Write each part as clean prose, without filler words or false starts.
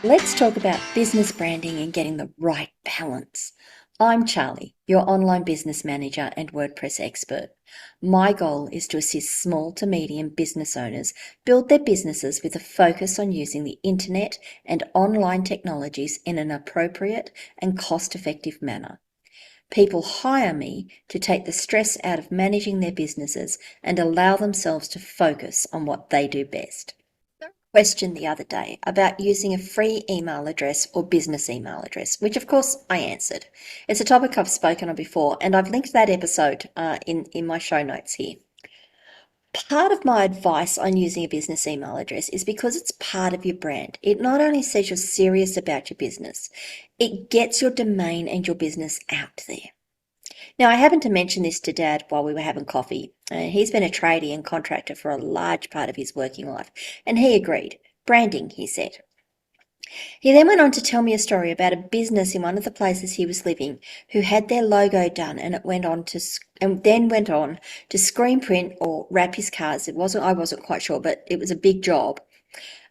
Let's talk about business branding and getting the right balance. I'm Charlie, your online business manager and WordPress expert. My goal is to assist small to medium business owners build their businesses with a focus on using the internet and online technologies in an appropriate and cost-effective manner. People hire me to take the stress out of managing their businesses and allow themselves to focus on what they do best. Question the other day about using a free email address or business email address, which of course I answered. It's a topic I've spoken on before, and I've linked that episode in my show notes here. Part of my advice on using a business email address is because it's part of your brand. It not only says you're serious about your business, it gets your domain and your business out there. Now, I happened to mention this to Dad while we were having coffee. He's been a tradie and contractor for a large part of his working life, and he agreed. Branding, he said. He then went on to tell me a story about a business in one of the places he was living who had their logo done, and then went on to screen print or wrap his cars. I wasn't quite sure, but it was a big job.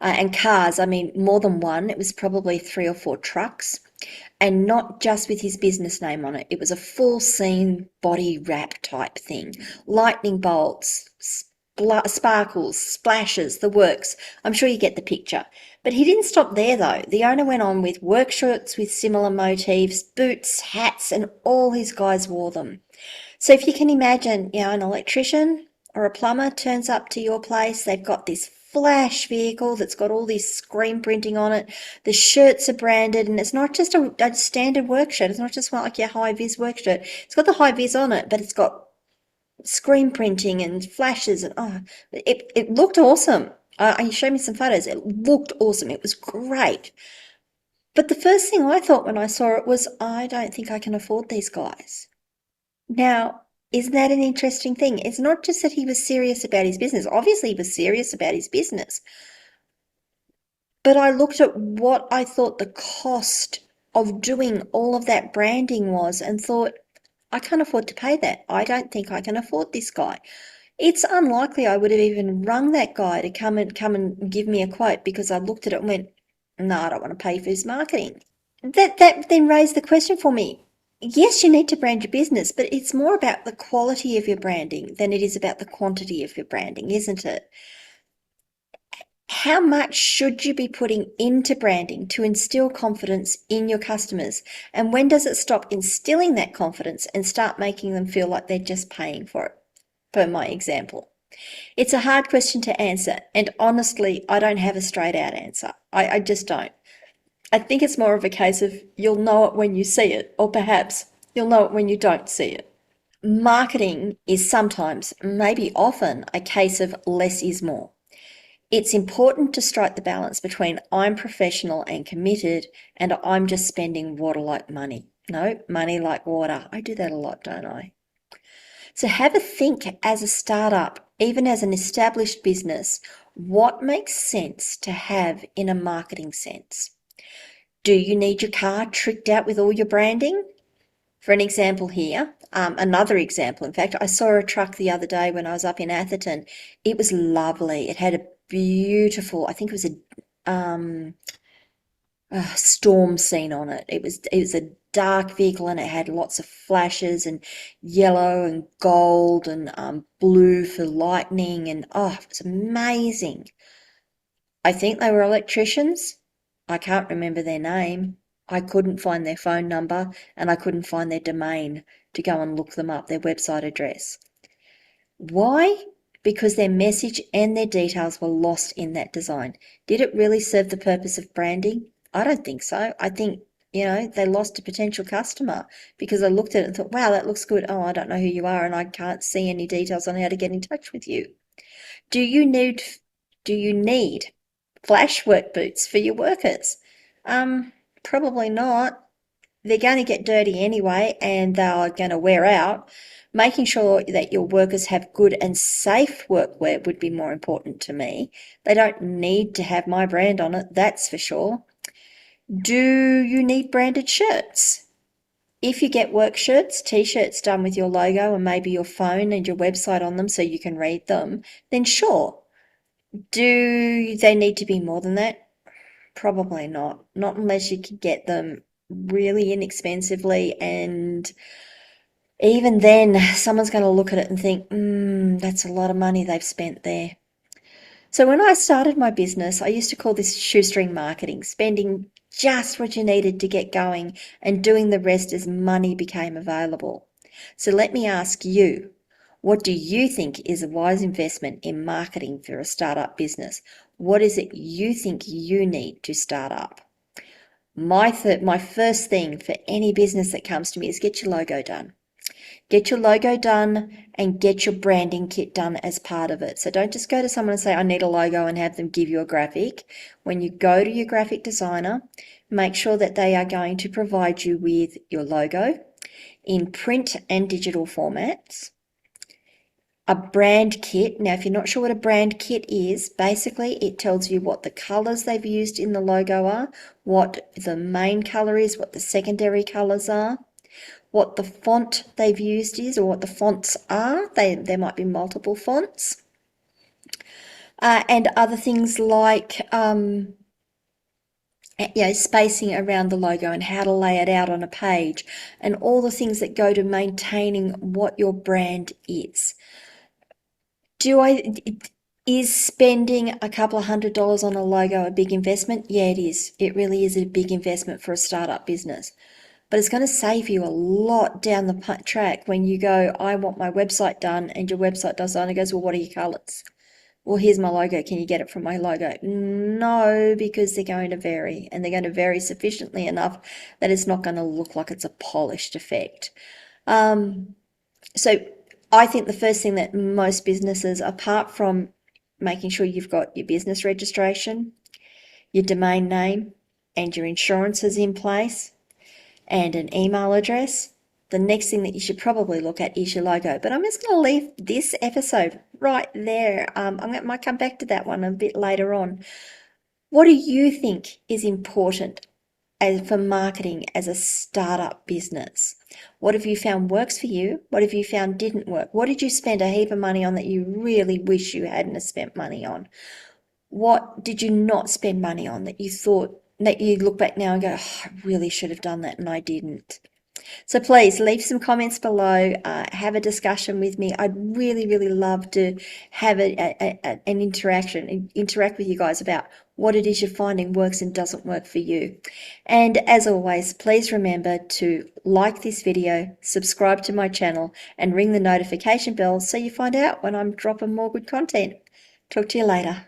And cars, I mean, more than one. It was probably 3 or 4 trucks, and not just with his business name on it. It was a full scene body wrap type thing. Lightning bolts, sparkles, splashes, the works. I'm sure you get the picture. But he didn't stop there though. The owner went on with work shirts with similar motifs, boots, hats, and all his guys wore them. So if you can imagine, an electrician or a plumber turns up to your place, they've got this flash vehicle that's got all this screen printing on it. The shirts are branded, and it's not just a standard work shirt. It's not just like your high-vis work shirt. It's got the high-vis on it, but it's got screen printing and flashes, and it looked awesome. You showed me some photos. It looked awesome. It was great. But the first thing I thought when I saw it was, I don't think I can afford these guys. Now, isn't that an interesting thing? It's not just that he was serious about his business. Obviously, he was serious about his business. But I looked at what I thought the cost of doing all of that branding was and thought, I can't afford to pay that. I don't think I can afford this guy. It's unlikely I would have even rung that guy to come and give me a quote, because I looked at it and went, no, I don't want to pay for his marketing. That then raised the question for me. Yes, you need to brand your business, but it's more about the quality of your branding than it is about the quantity of your branding, isn't it? How much should you be putting into branding to instill confidence in your customers? And when does it stop instilling that confidence and start making them feel like they're just paying for it, per my example? It's a hard question to answer, and honestly, I don't have a straight out answer. I just don't. I think it's more of a case of you'll know it when you see it, or perhaps you'll know it when you don't see it. Marketing is sometimes, maybe often, a case of less is more. It's important to strike the balance between I'm professional and committed and I'm just spending water like money. No, money like water. I do that a lot, don't I? So have a think as a startup, even as an established business, what makes sense to have in a marketing sense? Do you need your car tricked out with all your branding? For an example here, another example, in fact, I saw a truck the other day when I was up in Atherton. It was lovely. It had a beautiful, I think it was a storm scene on it. It was a dark vehicle, and it had lots of flashes and yellow and gold and blue for lightning, and it was amazing. I think they were electricians. I can't remember their name. I couldn't find their phone number, and I couldn't find their domain to go and look them up, their website address. Why? Because their message and their details were lost in that design. Did it really serve the purpose of branding? I don't think so. I think, they lost a potential customer because I looked at it and thought, wow, that looks good. Oh, I don't know who you are, and I can't see any details on how to get in touch with you. Do you need flash work boots for your workers? Probably not. They're going to get dirty anyway, and they're going to wear out. Making sure that your workers have good and safe workwear would be more important to me. They don't need to have my brand on it, that's for sure. Do you need branded shirts? If you get work shirts, t-shirts done with your logo and maybe your phone and your website on them so you can read them, then sure. Do they need to be more than that? Probably not. Not unless you could get them really inexpensively, and even then, someone's going to look at it and think, that's a lot of money they've spent there. So when I started my business, I used to call this shoestring marketing, spending just what you needed to get going and doing the rest as money became available. So let me ask you, what do you think is a wise investment in marketing for a startup business? What is it you think you need to start up? My first thing for any business that comes to me is get your logo done. Get your logo done and get your branding kit done as part of it. So don't just go to someone and say, I need a logo, and have them give you a graphic. When you go to your graphic designer, make sure that they are going to provide you with your logo in print and digital formats. A brand kit. Now, if you're not sure what a brand kit is, basically it tells you what the colors they've used in the logo are, what the main color is, what the secondary colors are, what the font they've used is, or what the fonts are. There might be multiple fonts. And other things like spacing around the logo and how to lay it out on a page, and all the things that go to maintaining what your brand is. Is spending a couple of $100s on a logo a big investment? Yeah, it is. It really is a big investment for a startup business. But it's going to save you a lot down the track when you go, I want my website done, and your website does that, and it goes, well, what are your colors? Well, here's my logo. Can you get it from my logo? No, because they're going to vary, and they're going to vary sufficiently enough that it's not going to look like it's a polished effect. So I think the first thing that most businesses, apart from making sure you've got your business registration, your domain name, and your insurances in place, and an email address, the next thing that you should probably look at is your logo. But I'm just going to leave this episode right there. I might come back to that one a bit later on. What do you think is important for marketing as a startup business? What have you found works for you? What have you found didn't work? What did you spend a heap of money on that you really wish you hadn't spent money on? What did you not spend money on that you thought, that you look back now and go, oh, I really should have done that and I didn't? So please leave some comments below, have a discussion with me. I'd really, really love to have an interact with you guys about what it is you're finding works and doesn't work for you. And as always, please remember to like this video, subscribe to my channel, and ring the notification bell so you find out when I'm dropping more good content. Talk to you later.